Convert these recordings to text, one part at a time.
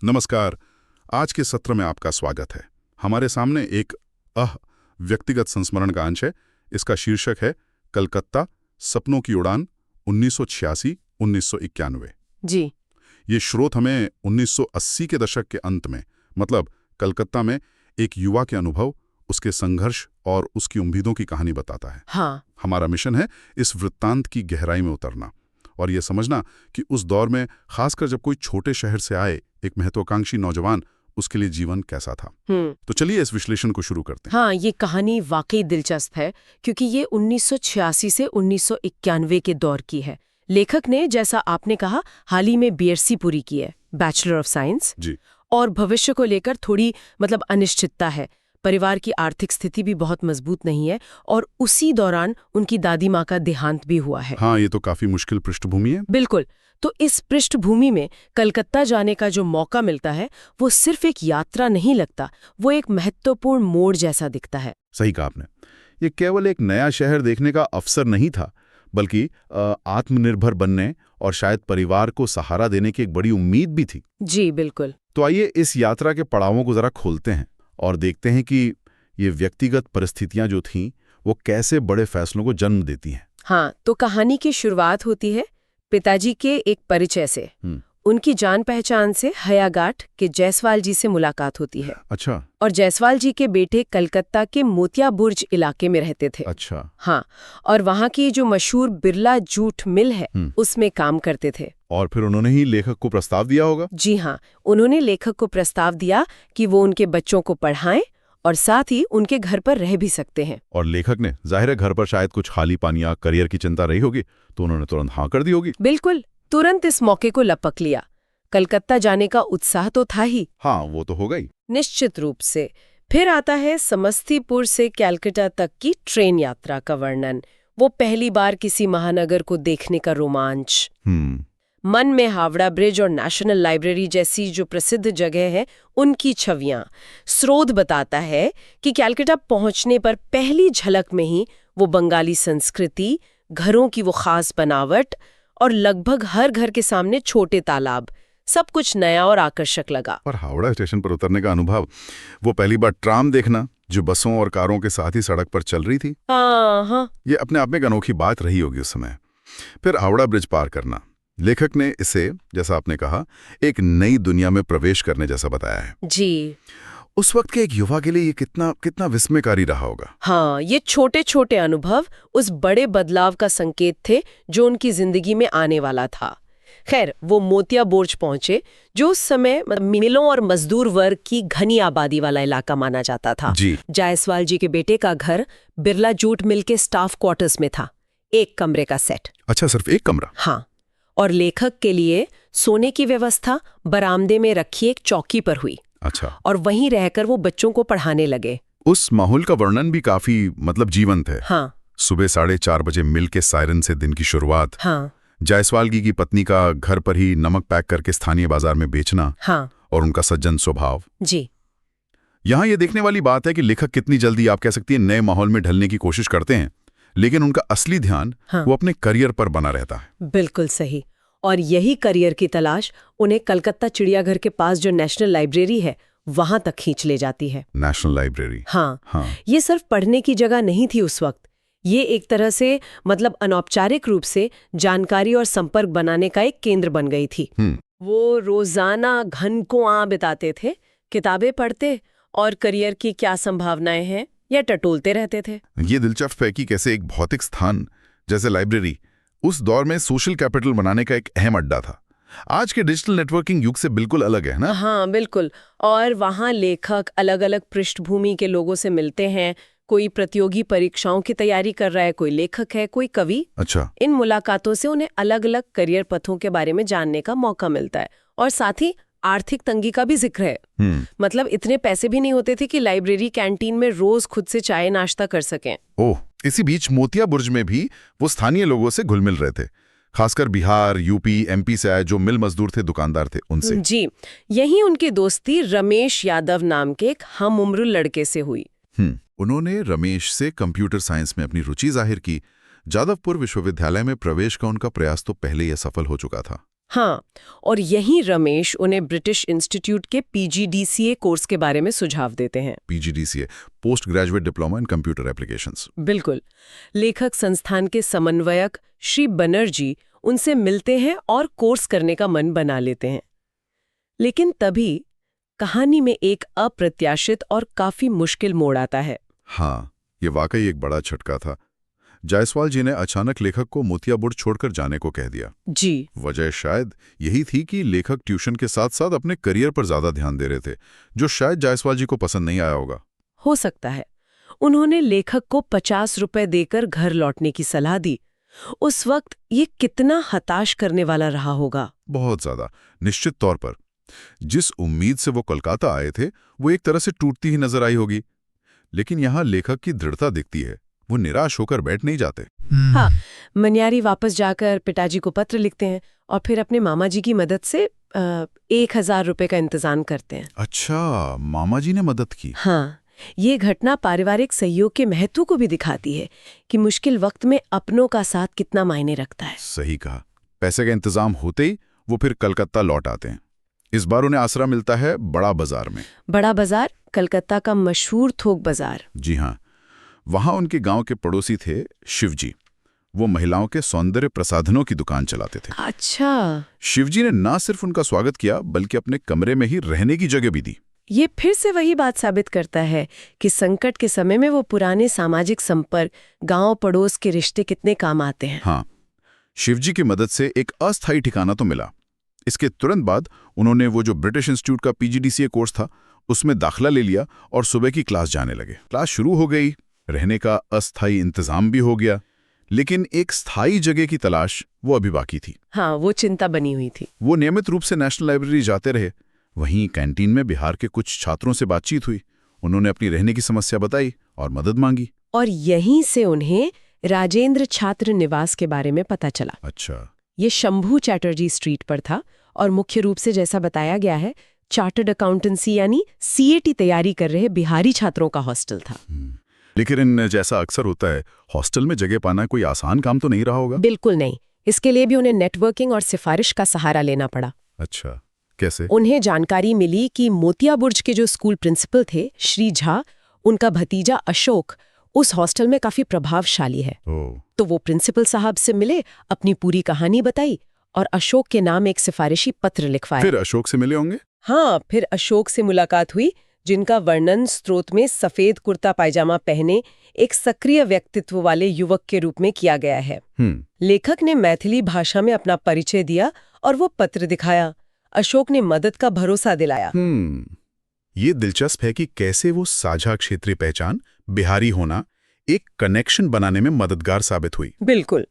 नमस्कार। आज के सत्र में आपका स्वागत है। हमारे सामने एक व्यक्तिगत संस्मरण का अंश है। इसका शीर्षक है कलकत्ता सपनों की उड़ान 1986-1991। जी। ये स्रोत हमें 1980 के दशक के अंत में, मतलब कलकत्ता में एक युवा के अनुभव, उसके संघर्ष और उसकी उम्मीदों की कहानी बताता है। हाँ। हमारा मिशन है इस वृत्तांत की गहराई में उतरना और ये समझना कि उस दौर में, खासकर जब कोई छोटे शहर से आए एक महत्वाकांक्षी नौजवान, उसके लिए जीवन कैसा था। तो चलिए इस विश्लेषण को शुरू करते हैं। हाँ, ये कहानी वाकई दिलचस्प है क्योंकि ये 1986 से 1991 के दौर की है। लेखक ने, जैसा आपने कहा, हाल ही में बीएससी पूरी की है, बैचलर ऑफ साइंस जी। और भविष्य को लेकर थोड़ी अनिश्चितता है। परिवार की आर्थिक स्थिति भी बहुत मजबूत नहीं है और उसी दौरान उनकी दादी माँ का देहांत भी हुआ है। हाँ, ये तो काफी मुश्किल पृष्ठभूमि है। बिल्कुल। तो इस पृष्ठभूमि में कलकत्ता जाने का जो मौका मिलता है वो सिर्फ एक यात्रा नहीं लगता, वो एक महत्वपूर्ण मोड़ जैसा दिखता है। सही कहा आपने। ये केवल एक नया शहर देखने का अवसर नहीं था, बल्कि आत्मनिर्भर बनने और शायद परिवार को सहारा देने की एक बड़ी उम्मीद भी थी। जी बिल्कुल। तो आइए इस यात्रा के पड़ावों को जरा खोलते हैं और देखते हैं कि ये व्यक्तिगत परिस्थितियां जो थीं वो कैसे बड़े फैसलों को जन्म देती हैं। हाँ, तो कहानी की शुरुआत होती है पिताजी के एक परिचय से। उनकी जान पहचान से हयाघाट के जायसवाल जी से मुलाकात होती है। अच्छा। और जायसवाल जी के बेटे कलकत्ता के मोतिया बुर्ज इलाके में रहते थे। अच्छा। हाँ, और वहाँ की जो मशहूर बिरला जूट मिल है उसमें काम करते थे। और फिर उन्होंने ही लेखक को प्रस्ताव दिया होगा। जी हाँ, उन्होंने लेखक को प्रस्ताव दिया कि वो उनके बच्चों को पढ़ाएं और साथ ही उनके घर पर रह भी सकते हैं। और लेखक ने, जाहिर है घर पर शायद कुछ खाली पानी या करियर की चिंता रही होगी, तो उन्होंने तुरंत हाँ कर दी होगी। बिल्कुल, तुरंत इस मौके को लपक लिया। कलकत्ता जाने का उत्साह तो था ही। हाँ, वो तो हो गई। निश्चित रूप से। फिर आता है समस्तीपुर से कलकत्ता तक की ट्रेन यात्रा का वर्णन। वो पहली बार किसी महानगर को देखने का रोमांच। मन में हावड़ा ब्रिज और नेशनल लाइब्रेरी जैसी जो प्रसिद्ध जगह है उनकी छवियां। स्रोत बताता है कि कलकत्ता पहुंचने पर पहली झलक में ही वो बंगाली संस्कृति, घरों की वो खास बनावट और लगभग हर घर के सामने छोटे तालाब, सब कुछ नया और आकर्षक लगा। पर हावड़ा स्टेशन पर उतरने का अनुभव, वो पहली बार ट्राम देखना जो बसों और कारों के साथ ही सड़क पर चल रही थी, हाँ, ये अपने आप में एक अनोखी बात रही होगी उस समय। फिर हावड़ा ब्रिज पार करना, लेखक ने इसे, जैसा आपने कहा, एक नई दुनिया में प्रवेश करने जैसा बताया है। जी। उस वक्त के एक युवा के लिए ये कितना विस्मयकारी रहा होगा। हाँ, ये छोटे छोटे अनुभव उस बड़े बदलाव का संकेत थे जो उनकी जिंदगी में आने वाला था। खैर, वो मोतिया बुर्ज पहुंचे, जो उस समय मिलों और मजदूर वर्ग की घनी आबादी वाला इलाका माना जाता था। जी। जायसवाल जी के बेटे का घर बिरला जूट मिल के स्टाफ क्वार्टर्स में था, एक कमरे का सेट। अच्छा, सिर्फ एक कमरा? हाँ, और लेखक के लिए सोने की व्यवस्था बरामदे में रखी एक चौकी पर हुई। अच्छा। और वहीं रहकर वो बच्चों को पढ़ाने लगे। उस माहौल का वर्णन भी काफी जीवंत है। हाँ। सुबह 4:30 बजे मिल के सायरन से दिन की शुरुआत। हाँ। जायसवाल की पत्नी का घर पर ही नमक पैक करके स्थानीय बाजार में बेचना। हाँ। और उनका सज्जन स्वभाव। जी। यहाँ ये देखने वाली बात है कि लेखक कितनी जल्दी, आप कह सकती हैं, नए माहौल में ढलने की कोशिश करते हैं, लेकिन उनका असली ध्यान वो अपने करियर पर बना रहता है। बिल्कुल सही। और यही करियर की तलाश उन्हें कलकत्ता चिड़ियाघर के पास जो नेशनल लाइब्रेरी है वहां तक खींच ले जाती है। National library? हाँ। ये सिर्फ पढ़ने की जगह नहीं थी उस वक्त। ये एक तरह से अनौपचारिक रूप से जानकारी और संपर्क बनाने का एक केंद्र बन गई थी। वो रोजाना घंटों बिताते थे, किताबें पढ़ते और करियर की क्या संभावनाएं हैं या टटोलते रहते थे। ये दिलचस्प है कि कैसे एक भौतिक स्थान जैसे लाइब्रेरी उस दौर में सोशल कैपिटल बनाने का एक अहम अड्डा था। आज के डिजिटल नेटवर्किंग युग से बिल्कुल अलग है ना? हाँ बिल्कुल। और वहाँ लेखक अलग अलग पृष्ठभूमि के लोगों से मिलते हैं। कोई प्रतियोगी परीक्षाओं की तैयारी कर रहा है, कोई लेखक है, कोई कवि। अच्छा। इन मुलाकातों से उन्हें अलग अलग करियर पथों के बारे में जानने का मौका मिलता है। और साथ ही आर्थिक तंगी का भी जिक्र है। इतने पैसे भी नहीं होते थे कि लाइब्रेरी कैंटीन में रोज खुद से चाय नाश्ता कर सकें। ओह, इसी बीच मोतिया बुर्ज में भी वो स्थानीय लोगों से घुल मिल रहे थे, खासकर बिहार, यूपी, एमपी से आए जो मिल मजदूर थे, दुकानदार थे, उनसे। जी, यही उनकी दोस्ती रमेश यादव नाम के एक हम उम्र लड़के से हुई। उन्होंने रमेश से कंप्यूटर साइंस में अपनी रुचि जाहिर की। जादवपुर विश्वविद्यालय में प्रवेश का उनका प्रयास तो पहले ही सफल हो चुका था। हाँ, और यहीं रमेश उन्हें ब्रिटिश इंस्टीट्यूट के PGDCA कोर्स के बारे में सुझाव देते हैं। PGDCA, post graduate diploma in computer applications. बिल्कुल। लेखक संस्थान के समन्वयक श्री बनर्जी उनसे मिलते हैं और कोर्स करने का मन बना लेते हैं। लेकिन तभी कहानी में एक अप्रत्याशित और काफी मुश्किल मोड़ आता है। हाँ, ये वाकई एक बड़ा झटका था। जायसवाल जी ने अचानक लेखक को मोतियाबुर्ज छोड़कर जाने को कह दिया। जी। वजह शायद यही थी कि लेखक ट्यूशन के साथ साथ अपने करियर पर ज्यादा ध्यान दे रहे थे, जो शायद जायसवाल जी को पसंद नहीं आया होगा। हो सकता है। उन्होंने लेखक को 50 रुपए देकर घर लौटने की सलाह दी। उस वक्त ये कितना हताश करने वाला रहा होगा। बहुत ज्यादा, निश्चित तौर पर। जिस उम्मीद से वो कोलकाता आए थे वो एक तरह से टूटती ही नजर आई होगी। लेकिन यहाँ लेखक की दृढ़ता दिखती है, वो निराश होकर बैठ नहीं जाते। हाँ, मनियारी वापस जाकर पिताजी को पत्र लिखते हैं और फिर अपने मामा जी की मदद से 1000 रुपए का इंतजाम करते हैं। अच्छा, मामा जी ने मदद की। हाँ, ये घटना पारिवारिक सहयोग के महत्व को भी दिखाती है कि मुश्किल वक्त में अपनों का साथ कितना मायने रखता है। सही कहा। पैसे का इंतजाम होते ही वो फिर कलकत्ता लौट आते हैं। इस बार उन्हें आसरा मिलता है बड़ा बाजार में। बड़ा बाजार कलकत्ता का मशहूर थोक बाजार। जी हाँ, वहां उनके गांव के पड़ोसी थे शिवजी। वो महिलाओं के सौंदर्य प्रसाधनों की दुकान चलाते थे। अच्छा। शिवजी ने ना सिर्फ उनका स्वागत किया बल्कि अपने कमरे में ही रहने की जगह भी दी। ये फिर से वही बात साबित करता है कि संकट के समय में वो पुराने सामाजिक संपर्क, गांव पड़ोस के रिश्ते कितने काम आते हैं। हाँ, शिवजी की मदद से एक अस्थायी ठिकाना तो मिला। इसके तुरंत बाद उन्होंने वो जो ब्रिटिश इंस्टीट्यूट का PGDCA कोर्स था उसमें दाखिला ले लिया और सुबह की क्लास जाने लगे। क्लास शुरू हो गई, रहने का अस्थायी इंतजाम भी हो गया, लेकिन एक स्थायी जगह की तलाश वो अभी बाकी थी। हाँ, वो चिंता बनी हुई थी। वो नियमित रूप से नेशनल लाइब्रेरी जाते रहे। वहीं कैंटीन में बिहार के कुछ छात्रों से बातचीत हुई। उन्होंने अपनी रहने की समस्या बताई और मदद मांगी। और यहीं से उन्हें राजेंद्र छात्र निवास के बारे में पता चला। अच्छा। ये शंभू चैटर्जी स्ट्रीट पर था और मुख्य रूप से जैसा बताया गया है चार्टर्ड अकाउंटेंसी यानी CAT तैयारी कर रहे बिहारी छात्रों का हॉस्टल था। लेकिन जैसा अक्सर होता है, हॉस्टल में जगह पाना कोई आसान काम तो नहीं रहा होगा। बिल्कुल नहीं। इसके लिए भी उन्हें नेटवर्किंग और सिफारिश का सहारा लेना पड़ा। अच्छा, कैसे? उन्हें जानकारी मिली कि मोतियाबुर्ज के जो स्कूल प्रिंसिपल थे श्री झा, उनका भतीजा अशोक उस हॉस्टल में काफी प्रभावशाली है। तो वो प्रिंसिपल साहब से मिले, अपनी पूरी कहानी बताई और अशोक के नाम एक सिफारिशी पत्र लिखवाया। फिर अशोक से मिले होंगे? हाँ, फिर अशोक से मुलाकात हुई, जिनका वर्णन स्रोत में सफेद कुर्ता पायजामा पहने एक सक्रिय व्यक्तित्व वाले युवक के रूप में किया गया है। लेखक ने मैथिली भाषा में अपना परिचय दिया और वो पत्र दिखाया। अशोक ने मदद का भरोसा दिलाया। ये दिलचस्प है कि कैसे वो साझा क्षेत्रीय पहचान, बिहारी होना, एक कनेक्शन बनाने में मददगार साबित हुई। बिल्कुल।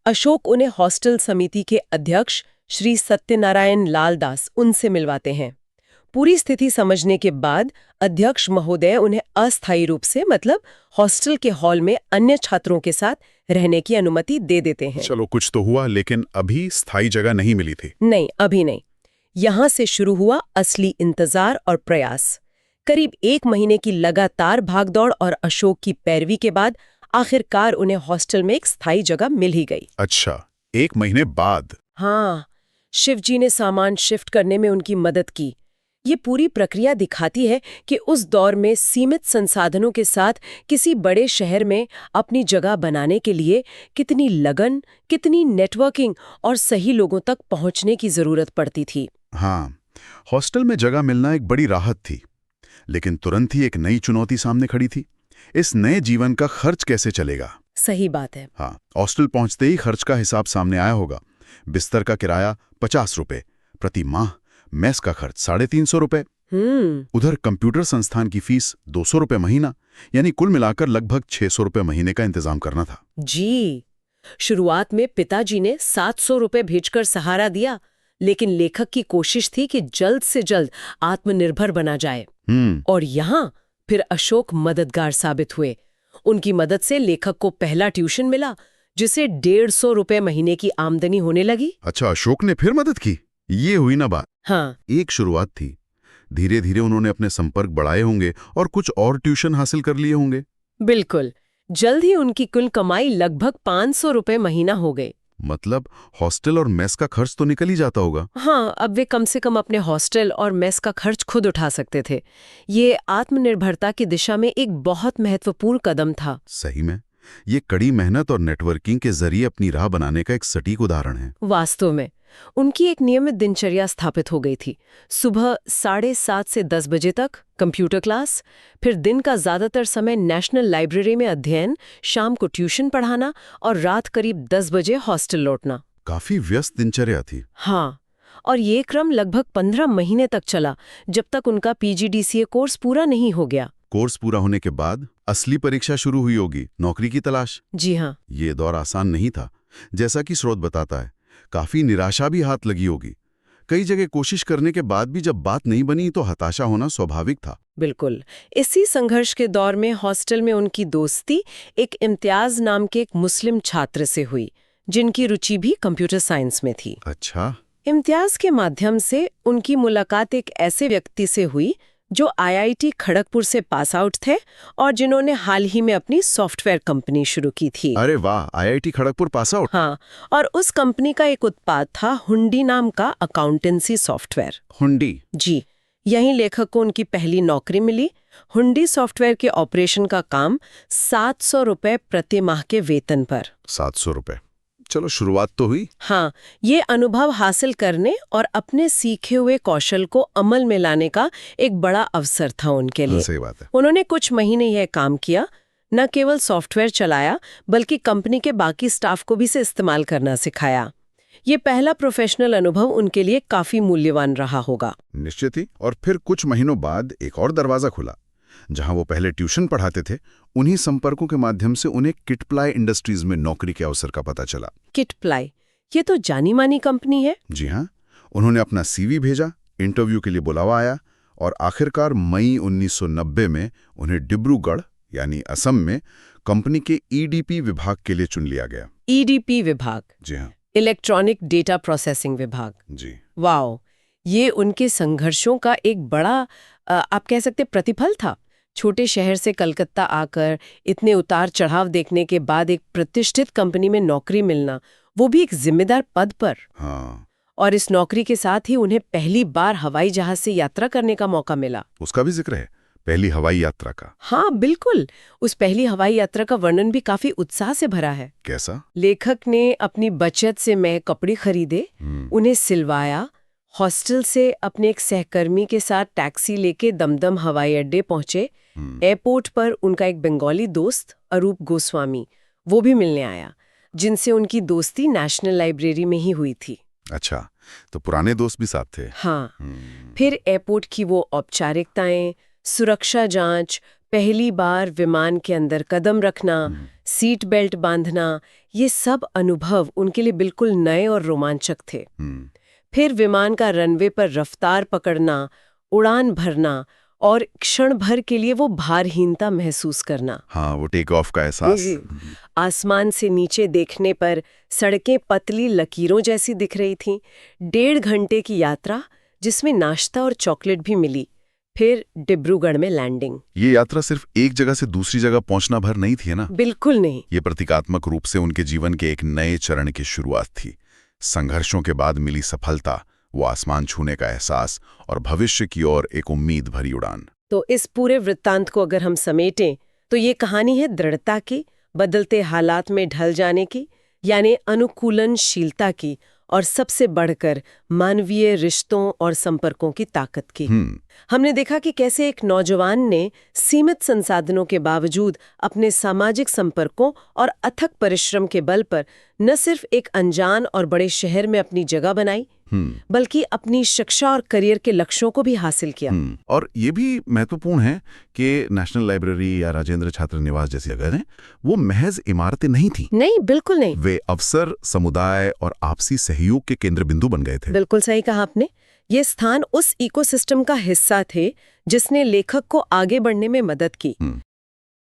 अशोक उन्हें हॉस्टल समिति के अध्यक्ष श्री सत्यनारायण लाल दास उनसे मिलवाते हैं। पूरी स्थिति समझने के बाद अध्यक्ष महोदय उन्हें अस्थायी रूप से मतलब हॉस्टल के हॉल में अन्य छात्रों के साथ रहने की अनुमति दे देते हैं। चलो, कुछ तो हुआ, लेकिन अभी स्थायी जगह नहीं मिली थी। नहीं, अभी नहीं। यहां से शुरू हुआ असली इंतजार और प्रयास। करीब 1 महीने की लगातार भागदौड़ और अशोक की पैरवी के बाद आखिरकार उन्हें हॉस्टल में एक स्थायी जगह मिल ही गई। अच्छा, 1 महीने बाद? हाँ, शिवजी ने सामान शिफ्ट करने में उनकी मदद की। ये पूरी प्रक्रिया दिखाती है कि उस दौर में सीमित संसाधनों के साथ किसी बड़े शहर में अपनी जगह बनाने के लिए कितनी लगन, कितनी नेटवर्किंग और सही लोगों तक पहुंचने की जरूरत पड़ती थी। हाँ, हॉस्टल में जगह मिलना एक बड़ी राहत थी, लेकिन तुरंत ही एक नई चुनौती सामने खड़ी थी। इस नए जीवन का खर्च कैसे चलेगा? सही बात है। हाँ, हॉस्टल पहुंचते ही खर्च का हिसाब सामने आया होगा। बिस्तर का किराया 50 रुपए प्रति माह, मेस का खर्च 350 रुपए, उधर कंप्यूटर संस्थान की फीस 200 रुपए महीना, यानी कुल मिलाकर लगभग 600 रुपए महीने का इंतजाम करना था। जी, शुरुआत में पिताजी ने 700 रुपए भेजकर सहारा दिया, लेकिन लेखक की कोशिश थी कि जल्द से जल्द आत्मनिर्भर बना जाए। और यहाँ फिर अशोक मददगार साबित हुए। उनकी मदद से लेखक को पहला ट्यूशन मिला, जिसे 150 रुपए महीने की आमदनी होने लगी। अच्छा, अशोक ने फिर मदद की? ये हुई ना बात। हाँ, एक शुरुआत थी। धीरे धीरे उन्होंने अपने संपर्क बढ़ाए होंगे और कुछ और ट्यूशन हासिल कर लिए होंगे। बिल्कुल। जल्द ही उनकी कुल कमाई लगभग 500 रुपए महीना हो गई। मतलब हॉस्टल और मेस का खर्च तो निकल ही जाता होगा। हाँ, अब वे कम से कम अपने हॉस्टल और मेस का खर्च खुद उठा सकते थे। ये आत्मनिर्भरता की दिशा में एक बहुत महत्वपूर्ण कदम था। सही में ये कड़ी मेहनत और नेटवर्किंग के जरिए अपनी राह बनाने का एक सटीक उदाहरण है। वास्तव में उनकी एक नियमित दिनचर्या स्थापित हो गई थी। सुबह 7:30 से 10 बजे तक कंप्यूटर क्लास, फिर दिन का ज्यादातर समय नेशनल लाइब्रेरी में अध्ययन, शाम को ट्यूशन पढ़ाना और रात करीब 10 बजे हॉस्टल लौटना। काफी व्यस्त दिनचर्या थी। हाँ, और ये क्रम लगभग 15 महीने तक चला, जब तक उनका PGDCA कोर्स पूरा नहीं हो गया। कोर्स पूरा होने के बाद असली परीक्षा शुरू हुई होगी, नौकरी की तलाश। जी हाँ। ये दौर आसान नहीं था। जैसा कि स्रोत बताता है, काफी निराशा भी हाथ लगी होगी। कई जगह कोशिश करने के बाद भी जब बात नहीं बनी तो हताशा होना स्वाभाविक था। बिल्कुल। इसी संघर्ष के दौर में हॉस्टल में उनकी दोस्ती एक इम्तियाज नाम के एक मुस्लिम छात्र से हुई, जिनकी रुचि भी कंप्यूटर साइंस में थी। अच्छा। इम्तियाज के माध्यम से उनकी मुलाकात एक ऐसे व्यक्ति से हुई जो IIT खड़गपुर से पास आउट थे और जिन्होंने हाल ही में अपनी सॉफ्टवेयर कंपनी शुरू की थी। अरे वाह, IIT खड़गपुर पास आउट। हाँ, और उस कंपनी का एक उत्पाद था हुंडी नाम का अकाउंटेंसी सॉफ्टवेयर। हुंडी? जी, यहीं लेखक को उनकी पहली नौकरी मिली। हुंडी सॉफ्टवेयर के ऑपरेशन का काम 700 रुपए प्रति माह के वेतन पर। 700 रुपए, चलो शुरुआत तो हुई। हाँ, ये अनुभव हासिल करने और अपने सीखे हुए कौशल को अमल में लाने का एक बड़ा अवसर था उनके लिए। सही बात है। उन्होंने कुछ महीने यह काम किया, न केवल सॉफ्टवेयर चलाया बल्कि कंपनी के बाकी स्टाफ को भी इसे इस्तेमाल करना सिखाया। ये पहला प्रोफेशनल अनुभव उनके लिए काफी मूल्यवान रहा होगा। निश्चित ही। और फिर कुछ महीनों बाद एक और दरवाजा खुला। जहां वो पहले ट्यूशन पढ़ाते थे, उन्हीं संपर्कों के माध्यम से उन्हें किटप्लाई इंडस्ट्रीज में नौकरी के अवसर का पता चला। किटप्लाई, ये तो जानी मानी कंपनी है। जी हाँ। उन्होंने अपना CV भेजा, इंटरव्यू के लिए बुलावा आया और आखिरकार मई 1990 में उन्हें डिब्रूगढ़ यानी असम में कंपनी के EDP विभाग के लिए चुन लिया गया। EDP विभाग? जी हाँ, इलेक्ट्रॉनिक डेटा प्रोसेसिंग विभाग। जी। वाओ, ये उनके संघर्षों का एक बड़ा आप कह सकते प्रतिफल था। छोटे शहर से कलकत्ता आकर इतने उतार चढ़ाव देखने के बाद एक प्रतिष्ठित कंपनी में नौकरी मिलना, वो भी एक जिम्मेदार पद पर। हाँ। और इस नौकरी के साथ ही उन्हें पहली बार हवाई जहाज से यात्रा करने का मौका मिला। उसका भी जिक्र है, पहली हवाई यात्रा का। हाँ बिल्कुल, उस पहली हवाई यात्रा का वर्णन भी काफी उत्साह से भरा है। कैसा? लेखक ने अपनी बचत से नए कपड़े खरीदे, उन्हें सिलवाया, हॉस्टल से अपने एक सहकर्मी के साथ टैक्सी लेके दमदम हवाई अड्डे पहुंचे। एयरपोर्ट पर उनका एक बंगाली दोस्त अरूप गोस्वामी वो भी मिलने आया, जिनसे उनकी दोस्ती नेशनल लाइब्रेरी में ही हुई थी। अच्छा, तो पुराने दोस्त भी साथ थे। हाँ। फिर एयरपोर्ट की वो औपचारिकताएं, सुरक्षा जांच, पहली बार विमान के अंदर कदम रखना, सीट बेल्ट बांधना, ये सब अनुभव उनके लिए बिल्कुल नए और रोमांचक थे। फिर विमान का रनवे पर रफ्तार पकड़ना, उड़ान भरना और क्षण भर के लिए वो भारहीनता महसूस करना। हाँ, वो टेक ऑफ का एहसास। आसमान से नीचे देखने पर सड़कें पतली लकीरों जैसी दिख रही थीं। 1.5 घंटे की यात्रा जिसमें नाश्ता और चॉकलेट भी मिली। फिर डिब्रूगढ़ में लैंडिंग। ये यात्रा सिर्फ एक जगह से दूसरी जगह पहुंचना भर नहीं थी ना? बिल्कुल नहीं। ये प्रतीकात्मक रूप से उनके जीवन के एक नए चरण की शुरुआत थी। संघर्षों के बाद मिली सफलता, वो आसमान छूने का एहसास और भविष्य की ओर एक उम्मीद भरी उड़ान। तो इस पूरे वृत्तांत को अगर हम समेटें तो ये कहानी है दृढ़ता की, बदलते हालात में ढल जाने की, यानी अनुकूलनशीलता की, और सबसे बढ़कर मानवीय रिश्तों और संपर्कों की ताकत की। हमने देखा कि कैसे एक नौजवान ने सीमित संसाधनों के बावजूद अपने सामाजिक संपर्कों और अथक परिश्रम के बल पर न सिर्फ एक अनजान और बड़े शहर में अपनी जगह बनाई, बल्कि अपनी शिक्षा और करियर के लक्ष्यों को भी हासिल किया। और ये भी महत्वपूर्ण है कि नेशनल लाइब्रेरी या राजेंद्र छात्र निवास जैसी जगह हैं, वो महज इमारतें नहीं थी। नहीं, बिल्कुल नहीं। वे अवसर, समुदाय और आपसी सहयोग के केंद्र बिंदु बन गए थे। बिल्कुल सही कहा आपने। ये स्थान उस इकोसिस्टम का हिस्सा थे जिसने लेखक को आगे बढ़ने में मदद की।